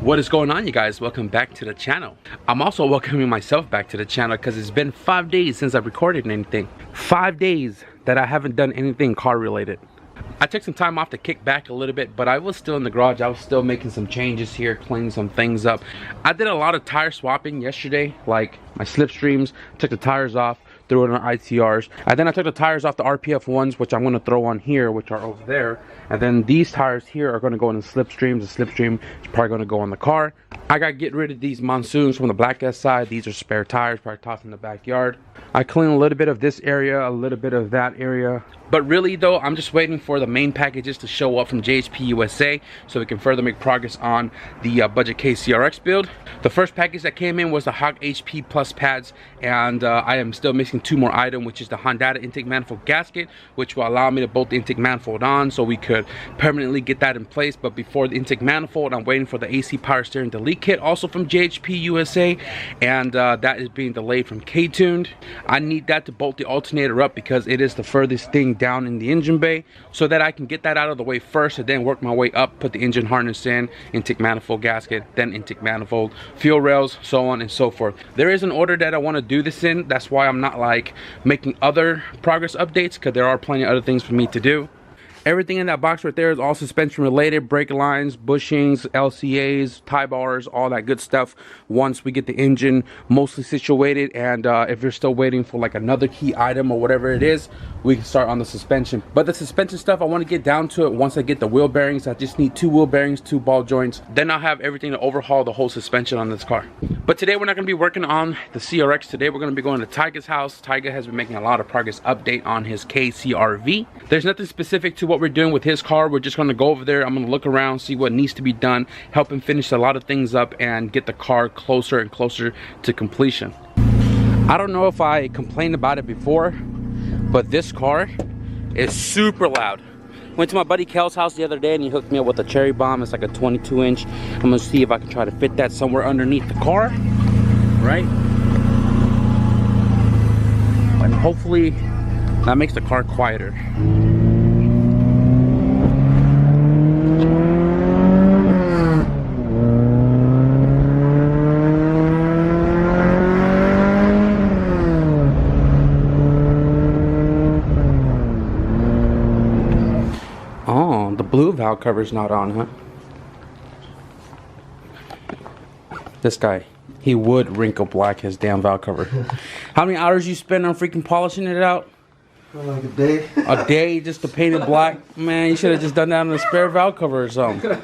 What is going on, you guys? Welcome back to the channel. I'm also welcoming myself back to the channel because it's been 5 days since I've recorded anything. 5 days that I haven't done anything car related. I took some time off to kick back a little bit, but I was still in the garage. I was still making some changes here, cleaning some things up. I did a lot of tire swapping yesterday, like my slipstreams, took the tires off, threw it on ITRs, and then I took the tires off the RPF ones, which I'm going to throw on here, which are over there, and then these tires here are going to go in the slipstreams. The slipstream is probably going to go on the car. I got to get rid of these monsoons from the Black S side. These are spare tires, probably tossed in the backyard. I cleaned a little bit of this area, a little bit of that area. But really though, I'm just waiting for the main packages to show up from JHP USA so we can further make progress on the Budget K CRX build. The first package that came in was the Hawk HP Plus pads, and I am still missing 2 more items, which is the Honda intake manifold gasket, which will allow me to bolt the intake manifold on so we could permanently get that in place. But before the intake manifold, I'm waiting for the AC power steering delete kit, also from JHP USA, and that is being delayed from K-Tuned. I need that to bolt the alternator up because it is the furthest thing down in the engine bay, so that I can get that out of the way first and then work my way up, put the engine harness in, intake manifold gasket, then intake manifold, fuel rails, so on and so forth. There is an order that I want to do this in. That's why I'm not like making other progress updates, because there are plenty of other things for me to do. Everything in that box right there is all suspension related: brake lines, bushings, LCAs, tie bars, all that good stuff. Once we get the engine mostly situated, and if you're still waiting for like another key item or whatever it is, we can start on the suspension. But the suspension stuff, I want to get down to it once I get the wheel bearings. I just need 2 wheel bearings, 2 ball joints. Then I'll have everything to overhaul the whole suspension on this car. But today we're not going to be working on the CRX. Today we're going to be going to Tyga's house. Tyga has been making a lot of progress update on his CRV. There's nothing specific to what we're doing with his car. We're just going to go over there. I'm going to look around, see what needs to be done, help him finish a lot of things up, and get the car closer and closer to completion. I don't know if I complained about it before, but this car is super loud. Went to my buddy Kel's house the other day and he hooked me up with a cherry bomb. It's like a 22-inch. I'm gonna see if I can try to fit that somewhere underneath the car, right? And hopefully that makes the car quieter. Oh, the blue valve cover's not on, huh? This guy, he would wrinkle black his damn valve cover. How many hours you spend on freaking polishing it out? Like a day. A day just to paint it black? Man, you should have just done that on a spare valve cover or something.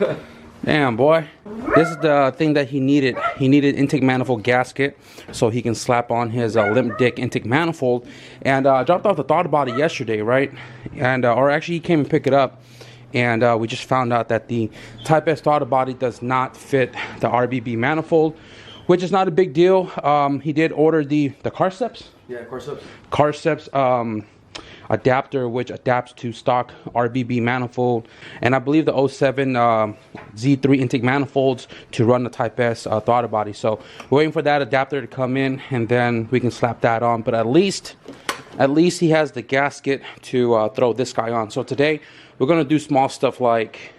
Damn, boy. This is the thing that he needed. He needed intake manifold gasket so he can slap on his limp dick intake manifold. And I dropped off the thought about it yesterday, right? And or actually he came and picked it up. And we just found out that the Type S throttle body does not fit the RBB manifold, which is not a big deal. He did order the Carceps? Yeah, Carceps. Carceps adapter, which adapts to stock RBB manifold. And I believe the 07 Z3 intake manifolds to run the Type S throttle body. So we're waiting for that adapter to come in, and then we can slap that on. But at least he has the gasket to throw this guy on. So today we're going to do small stuff like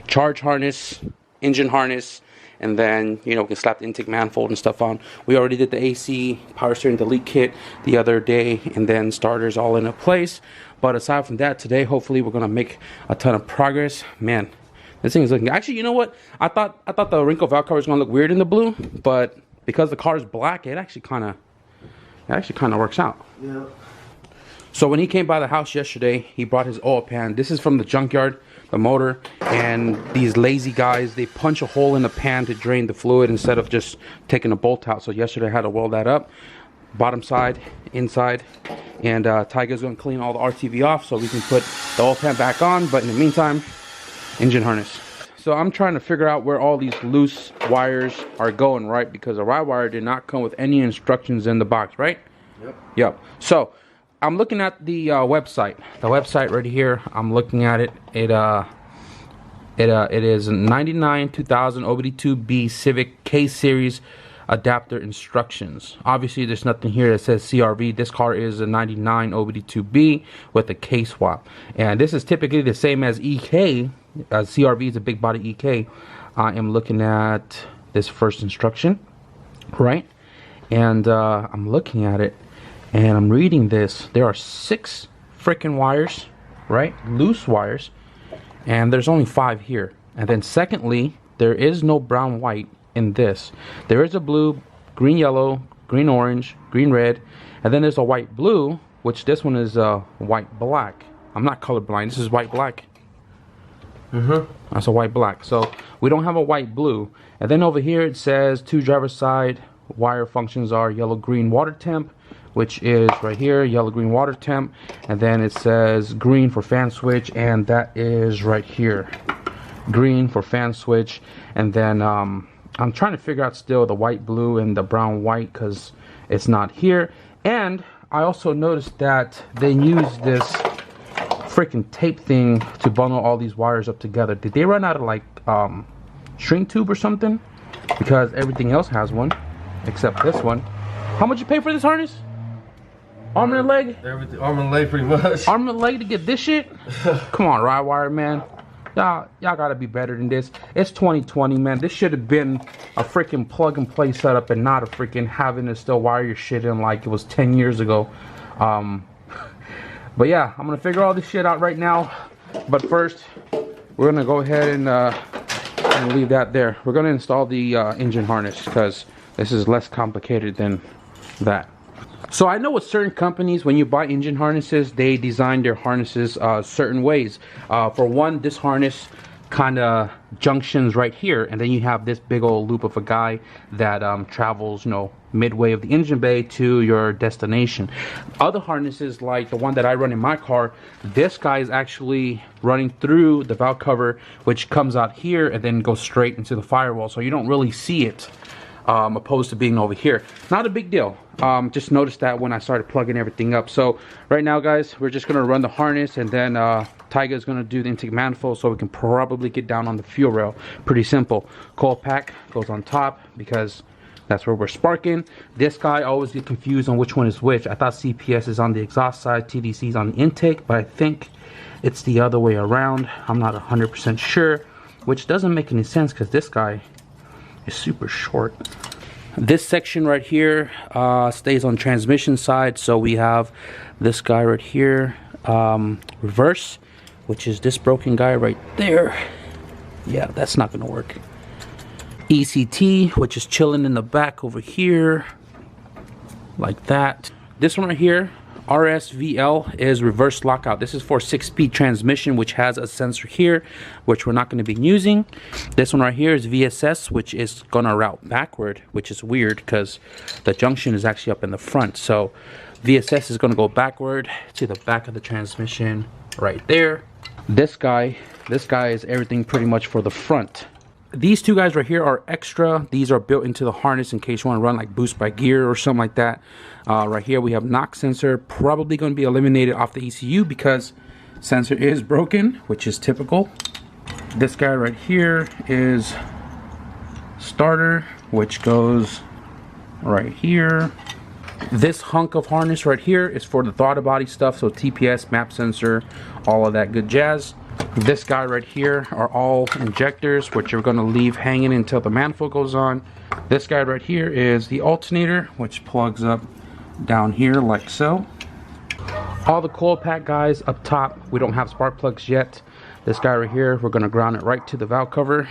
charge harness, engine harness, and then, you know, we can slap the intake manifold and stuff on. We already did the AC power steering delete kit the other day, and then starters all in place. But aside from that, today hopefully we're going to make a ton of progress. Man, this thing is looking... Actually, you know what? I thought the wrinkle valve cover was going to look weird in the blue, but because the car is black, it actually kind of works out. Yeah. So when he came by the house yesterday, he brought his oil pan. This is from the junkyard, the motor. And these lazy guys, they punch a hole in the pan to drain the fluid instead of just taking a bolt out. So yesterday I had to weld that up. Bottom side, inside. And Tyga's going to clean all the RTV off so we can put the oil pan back on. But in the meantime, engine harness. So I'm trying to figure out where all these loose wires are going, right? Because the ride wire did not come with any instructions in the box, right? Yep. Yep. So I'm looking at the website. The website right here. I'm looking at it. It is 99 2000 OBD2B Civic K Series adapter instructions. Obviously, there's nothing here that says CRV. This car is a 99 OBD2B with a K swap, and this is typically the same as EK CRV is a big body EK. I am looking at this first instruction, right? And I'm looking at it and I'm reading this. There are 6 freaking wires, right? Loose wires, and there's only 5 here. And then secondly, there is no brown white in this. There is a blue, green yellow, green orange, green red, and then there's a white blue, which this one is white black. I'm not colorblind. This is white black. That's a white black. So we don't have a white blue. And then over here it says 2 driver side wire functions are yellow green water temp, which is right here, yellow green water temp. And then it says green for fan switch, and that is right here, green for fan switch. And then I'm trying to figure out still the white blue and the brown white because it's not here. And I also noticed that they use this freaking tape thing to bundle all these wires up together. Did they run out of like shrink tube or something? Because everything else has one except this one. How much you pay for this harness? Arm and a leg? Everything, arm and a leg pretty much. Arm and a leg to get this shit? Come on, ride wire, man. Y'all gotta be better than this. It's 2020, man. This should have been a freaking plug and play setup and not a freaking having to still wire your shit in like it was 10 years ago. But yeah, I'm gonna figure all this shit out right now. But first, we're gonna go ahead and leave that there. We're gonna install the engine harness because this is less complicated than that. So I know with certain companies, when you buy engine harnesses, they design their harnesses certain ways. For one, this harness kind of junctions right here, and then you have this big old loop of a guy that travels, you know, midway of the engine bay to your destination. Other harnesses, like the one that I run in my car, this guy is actually running through the valve cover, which comes out here and then goes straight into the firewall, so you don't really see it. Opposed to being over here. Not a big deal. Just noticed that when I started plugging everything up. So right now, guys, we're just gonna run the harness, and then Tyga is gonna do the intake manifold, so we can probably get down on the fuel rail. Pretty simple. Coil pack goes on top because that's where we're sparking. This guy, I always get confused on which one is which. I thought CPS is on the exhaust side, TDC is on the intake, but I think it's the other way around. I'm not 100% sure, which doesn't make any sense because this guy is super short. This section right here stays on transmission side, so we have this guy right here, reverse, which is this broken guy right there. Yeah, that's not gonna work. ECT, which is chilling in the back over here like that. This one right here, RSVL, is reverse lockout. This is for 6-speed transmission, which has a sensor here, which we're not going to be using. This one right here is VSS, which is going to route backward, which is weird because the junction is actually up in the front. So VSS is going to go backward to the back of the transmission right there. This guy is everything pretty much for the front. These two guys right here are extra. These are built into the harness in case you want to run like boost by gear or something like that. Right here we have knock sensor, probably going to be eliminated off the ECU because sensor is broken, which is typical. This guy right here is starter, which goes right here. This hunk of harness right here is for the throttle body stuff, so TPS, map sensor, all of that good jazz. This guy right here are all injectors, which you're going to leave hanging until the manifold goes on. This guy right here is the alternator, which plugs up down here like so. All the coil pack guys up top, we don't have spark plugs yet. This guy right here, we're going to ground it right to the valve cover.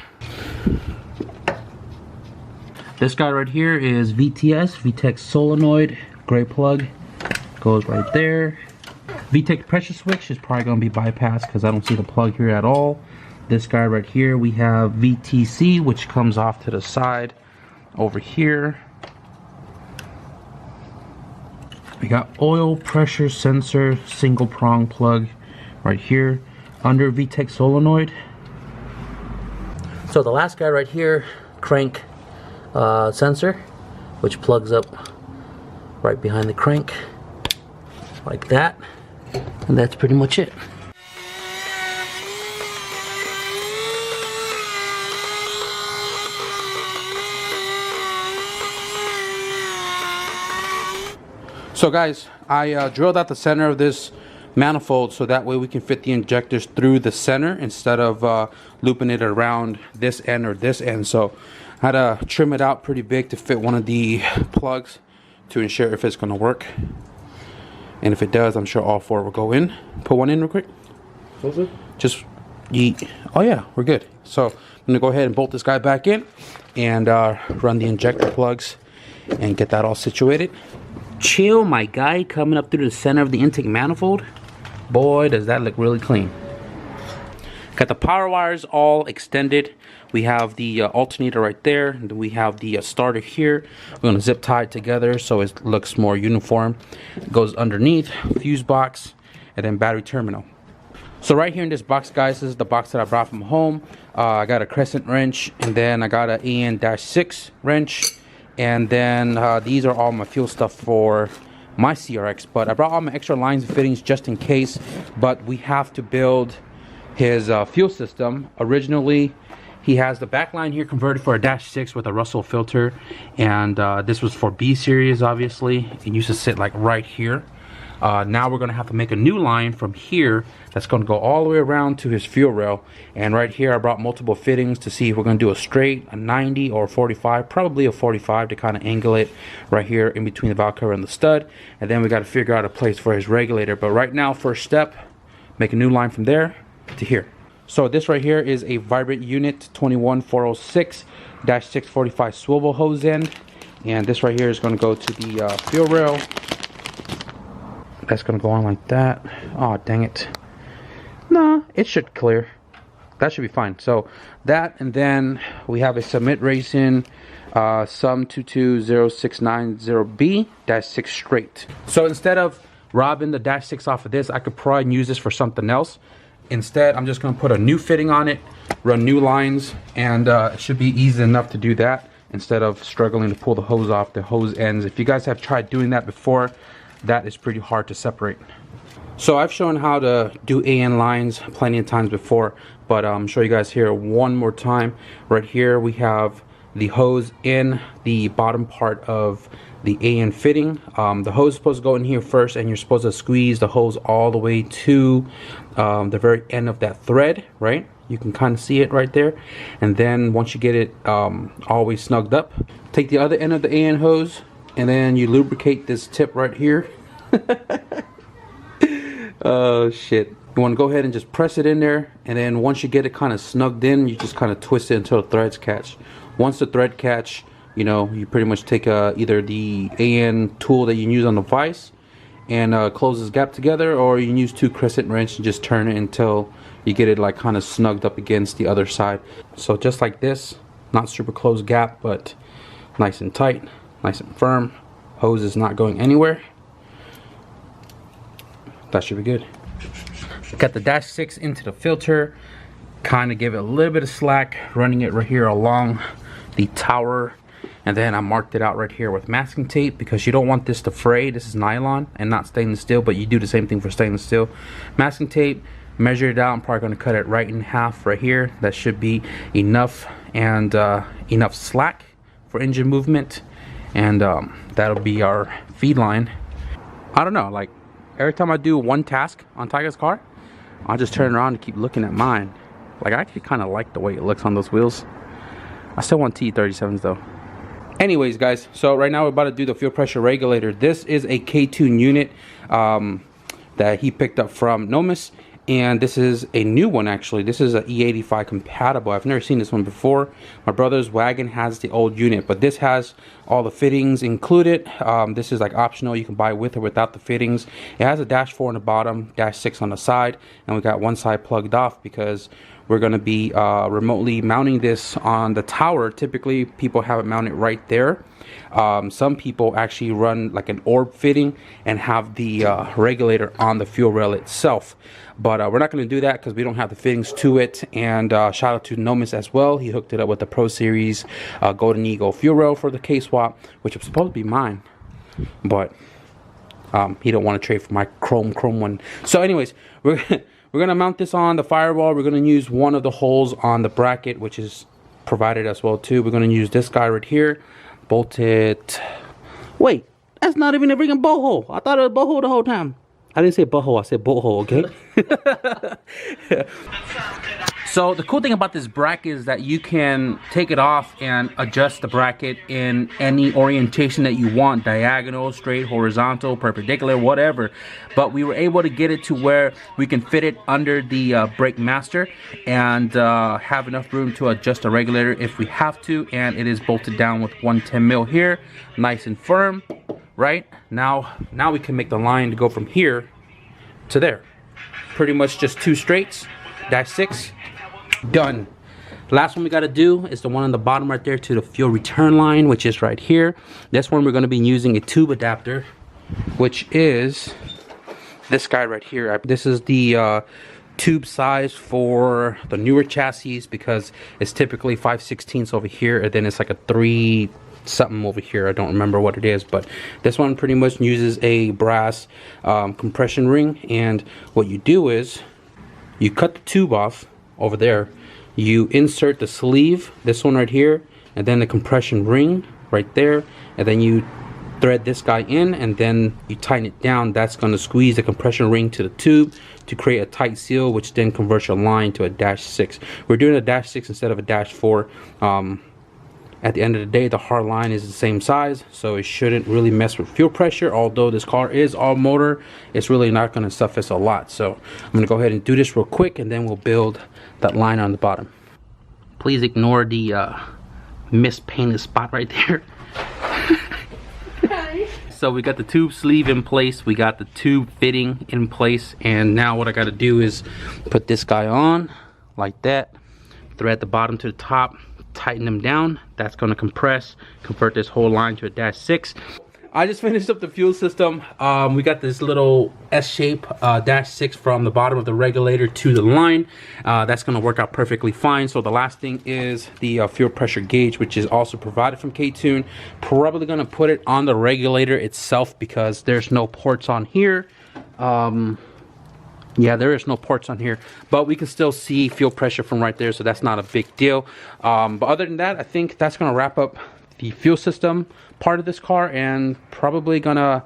This guy right here is VTS, VTEC solenoid, gray plug, goes right there. VTEC pressure switch is probably going to be bypassed because I don't see the plug here at all. This guy right here, we have VTC, which comes off to the side over here. We got oil pressure sensor single prong plug right here under VTEC solenoid. So the last guy right here, crank sensor, which plugs up right behind the crank like that. And that's pretty much it. So guys, I drilled out the center of this manifold, so that way we can fit the injectors through the center instead of looping it around this end or this end. So I had to trim it out pretty big to fit one of the plugs to ensure if it's going to work. And if it does, I'm sure all four will go in. Put one in real quick. Just yeet. Oh yeah, we're good. So I'm gonna go ahead and bolt this guy back in and run the injector plugs and get that all situated. Chill, my guy, coming up through the center of the intake manifold. Boy, does that look really clean. Got the power wires all extended. We have the alternator right there, and then we have the starter here. We're gonna zip tie it together so it looks more uniform. It goes underneath, fuse box, and then battery terminal. So right here in this box, guys, this is the box that I brought from home. I got a crescent wrench, and then I got an AN-6 wrench, and then these are all my fuel stuff for my CRX. But I brought all my extra lines and fittings just in case. But we have to build his fuel system. Originally, he has the back line here converted for a -6 with a Russell filter, and this was for B series. Obviously, it used to sit like right here. Now we're gonna have to make a new line from here that's gonna go all the way around to his fuel rail. And right here I brought multiple fittings to see if we're gonna do a straight, a 90 or a 45, probably a 45 to kind of angle it right here in between the valve cover and the stud. And then we got to figure out a place for his regulator. But right now, first step, make a new line from there to here. So this right here is a Vibrant Unit 21406-645 swivel hose end, and this right here is going to go to the fuel rail. That's going to go on like that. Oh, dang it. Nah, it should clear. That should be fine. So that, and then we have a Submit Racing Sum 220690B-6 straight. So instead of robbing the -6 off of this, I could probably use this for something else. Instead, I'm just going to put a new fitting on it, run new lines, and it should be easy enough to do that instead of struggling to pull the hose off the hose ends. If you guys have tried doing that before, that is pretty hard to separate. So I've shown how to do AN lines plenty of times before, but I'm show you guys here one more time. Right here we have the hose in the bottom part of the AN fitting. The hose is supposed to go in here first, and you're supposed to squeeze the hose all the way to the very end of that thread, right? You can kind of see it right there. And then once you get it always snugged up, take the other end of the AN hose, and then you lubricate this tip right here. Oh shit. You want to go ahead and just press it in there, and then once you get it kind of snugged in, you just kind of twist it until the threads catch. Once the thread catch, you know, you pretty much take either the AN tool that you use on the vise and close this gap together, or you can use two crescent wrench and just turn it until you get it like kind of snugged up against the other side. So just like this, not super close gap, but nice and tight, nice and firm. Hose is not going anywhere. That should be good. Got the -6 into the filter, kind of give it a little bit of slack, running it right here along the tower, and then I marked it out right here with masking tape because you don't want this to fray. This is nylon and not stainless steel, but you do the same thing for stainless steel. Masking tape, measure it out. I'm probably going to cut it right in half right here. That should be enough, and enough slack for engine movement, and that'll be our feed line. I don't know, like every time I do one task on Tiger's car, I'll just turn around and keep looking at mine. Like, I actually kind of like the way it looks on those wheels. I still want T37s though. Anyways, guys, so right now we're about to do the fuel pressure regulator. This is a K-Tune unit that he picked up from Nomis, and this is a new one actually. This is an E85 compatible. I've never seen this one before. My brother's wagon has the old unit, but this has all the fittings included. This is like optional. You can buy with or without the fittings. It has a -4 on the bottom, -6 on the side, and we got one side plugged off because we're going to be remotely mounting this on the tower. Typically people have it mounted right there. Some people actually run like an orb fitting and have the regulator on the fuel rail itself, but we're not going to do that because we don't have the fittings to it. And shout out to Nomis as well. He hooked it up with the Pro Series Golden Eagle fuel rail for the K-swap, which was supposed to be mine, but he don't want to trade for my chrome one. So anyways, we're gonna mount this on the firewall. We're gonna use one of the holes on the bracket, which is provided as well too. We're gonna use this guy right here, bolt it. Wait, that's not even a freaking bolt hole. I thought it was a bolt hole the whole time. I didn't say butthole, I said butthole, okay? So the cool thing about this bracket is that you can take it off and adjust the bracket in any orientation that you want, diagonal, straight, horizontal, perpendicular, whatever. But we were able to get it to where we can fit it under the brake master and have enough room to adjust the regulator if we have to. And it is bolted down with 110 mil here, nice and firm, right? Now we can make the line to go from here to there. Pretty much just 2 straights, -6. Done. Last one we got to do is the one on the bottom right there to the fuel return line, which is right here. This one we're going to be using a tube adapter, which is this guy right here. This is the tube size for the newer chassis because it's typically 5/16 over here, and then it's like a 3 something over here. I don't remember what it is, but this one pretty much uses a brass compression ring. And what you do is you cut the tube off over there, you insert the sleeve, this one right here, and then the compression ring right there, and then you thread this guy in, and then you tighten it down. That's going to squeeze the compression ring to the tube to create a tight seal, which then converts your line to a -6. We're doing a -6 instead of a -4. At the end of the day, the hard line is the same size, so it shouldn't really mess with fuel pressure. Although this car is all motor, it's really not going to suffice a lot. So I'm going to go ahead and do this real quick, and then we'll build that line on the bottom. Please ignore the mispainted spot right there. So we got the tube sleeve in place, we got the tube fitting in place, and now what I got to do is put this guy on like that, thread the bottom to the top, tighten them down. That's going to compress, convert this whole line to a -6. I just finished up the fuel system. We got this little S-shape -6 from the bottom of the regulator to the line. That's going to work out perfectly fine. So the last thing is the fuel pressure gauge, which is also provided from K-Tune. Probably going to put it on the regulator itself because there's no ports on here. Yeah, there is no ports on here, but we can still see fuel pressure from right there, so that's not a big deal. But other than that, I think that's gonna wrap up the fuel system part of this car, and probably gonna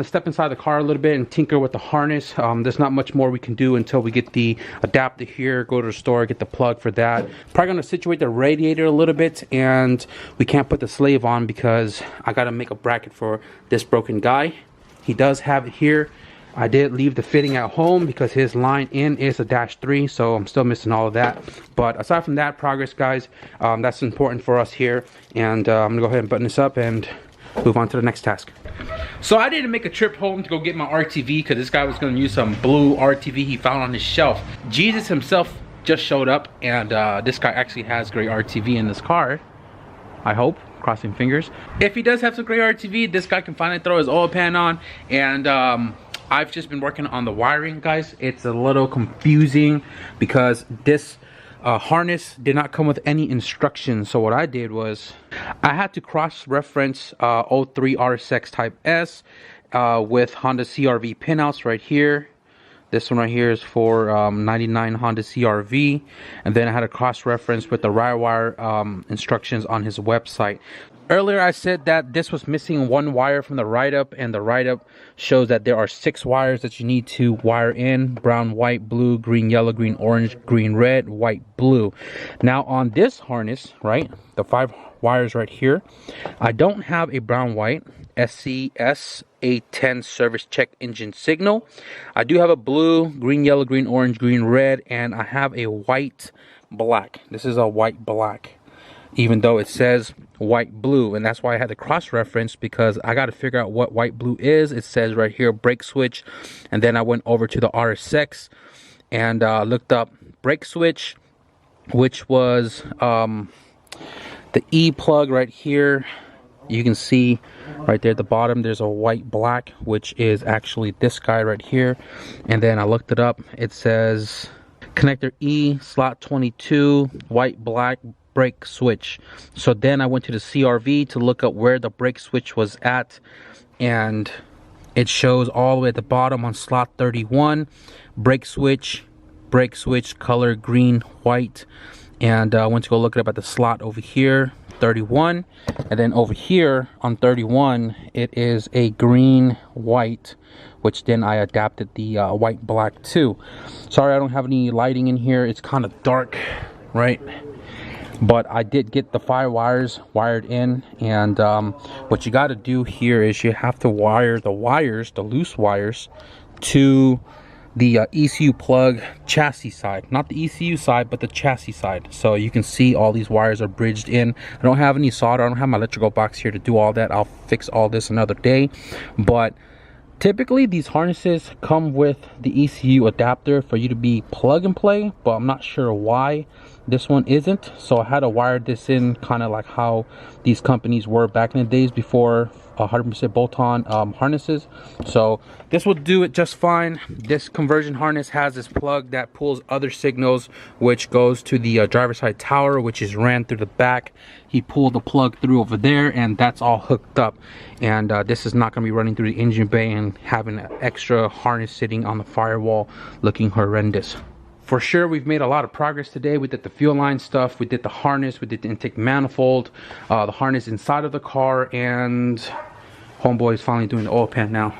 step inside the car a little bit and tinker with the harness. There's not much more we can do until we get the adapter here, go to the store, get the plug for that. Probably gonna situate the radiator a little bit, and we can't put the slave on because I gotta make a bracket for this broken guy. He does have it here. I did leave the fitting at home because his line in is a -3, so I'm still missing all of that. But aside from that, progress, guys, that's important for us here. And I'm gonna go ahead and button this up and move on to the next task. So I didn't make a trip home to go get my RTV because this guy was gonna use some blue RTV he found on his shelf. Jesus himself just showed up, and this guy actually has great RTV in this car, I hope. Crossing fingers. If he does have some great RTV, this guy can finally throw his oil pan on. And I've just been working on the wiring, guys. It's a little confusing because this harness did not come with any instructions. So what I did was I had to cross-reference 03 RSX Type S with Honda CRV pinouts right here. This one right here is for 99 Honda CRV, and then I had a cross-reference with the wire instructions on his website. Earlier I said that this was missing 1 wire from the write-up, and the write-up shows that there are 6 wires that you need to wire in: brown, white, blue, green, yellow, green, orange, green, red, white, blue. Now on this harness, right, the 5 wires right here, I don't have a brown, white SCS 810 service check engine signal. I do have a blue, green, yellow, green, orange, green, red, and I have a white, black. This is a white, black, even though it says white, blue, and that's why I had to cross-reference, because I got to figure out what white, blue is. It says right here brake switch, and then I went over to the RSX and looked up brake switch, which was the E plug right here. You can see right there at the bottom there's a white, black, which is actually this guy right here. And then I looked it up. It says connector E, slot 22, white, black, brake switch. So then I went to the CRV to look up where the brake switch was at, and it shows all the way at the bottom on slot 31, brake switch, color green, white. And I went to go look it up at the slot over here 31, and then over here on 31 it is a green white, which then I adapted the white black too. Sorry I don't have any lighting in here, it's kind of dark, right? But I did get the fire wires wired in, and what you got to do here is you have to wire the wires, the loose wires, to the ECU plug chassis side, not the ECU side but the chassis side. So you can see all these wires are bridged in. I don't have any solder, I don't have my electrical box here to do all that. I'll fix all this another day. But typically these harnesses come with the ECU adapter for you to be plug and play, but I'm not sure why this one isn't. So I had to wire this in kind of like how these companies were back in the days before 100% bolt-on harnesses. So this will do it just fine. This conversion harness has this plug that pulls other signals, which goes to the driver's side tower, which is ran through the back. He pulled the plug through over there, and that's all hooked up. And this is not going to be running through the engine bay and having an extra harness sitting on the firewall looking horrendous. For sure, we've made a lot of progress today. We did the fuel line stuff, we did the harness, we did the intake manifold, the harness inside of the car, and homeboy is finally doing the oil pan now.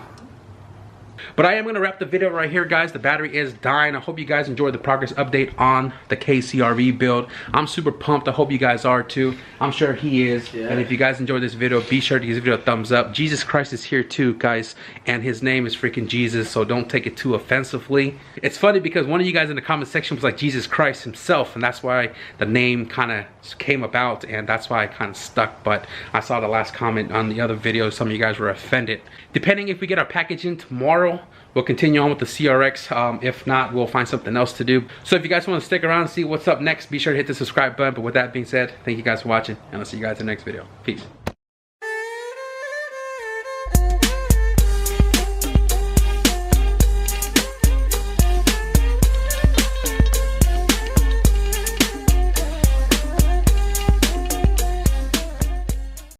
But I am going to wrap the video right here, guys. The battery is dying. I hope you guys enjoyed the progress update on the CRV build. I'm super pumped. I hope you guys are too. I'm sure he is. Yeah. And if you guys enjoyed this video, be sure to give this video a thumbs up. Jesus Christ is here too, guys. And his name is freaking Jesus, so don't take it too offensively. It's funny because one of you guys in the comment section was like Jesus Christ himself, and that's why the name kind of came about, and that's why I kind of stuck. But I saw the last comment on the other video. Some of you guys were offended. Depending if we get our package in tomorrow, we'll continue on with the CRX. If not, we'll find something else to do. So if you guys want to stick around and see what's up next, be sure to hit the subscribe button. But with that being said, thank you guys for watching, and I'll see you guys in the next video. Peace.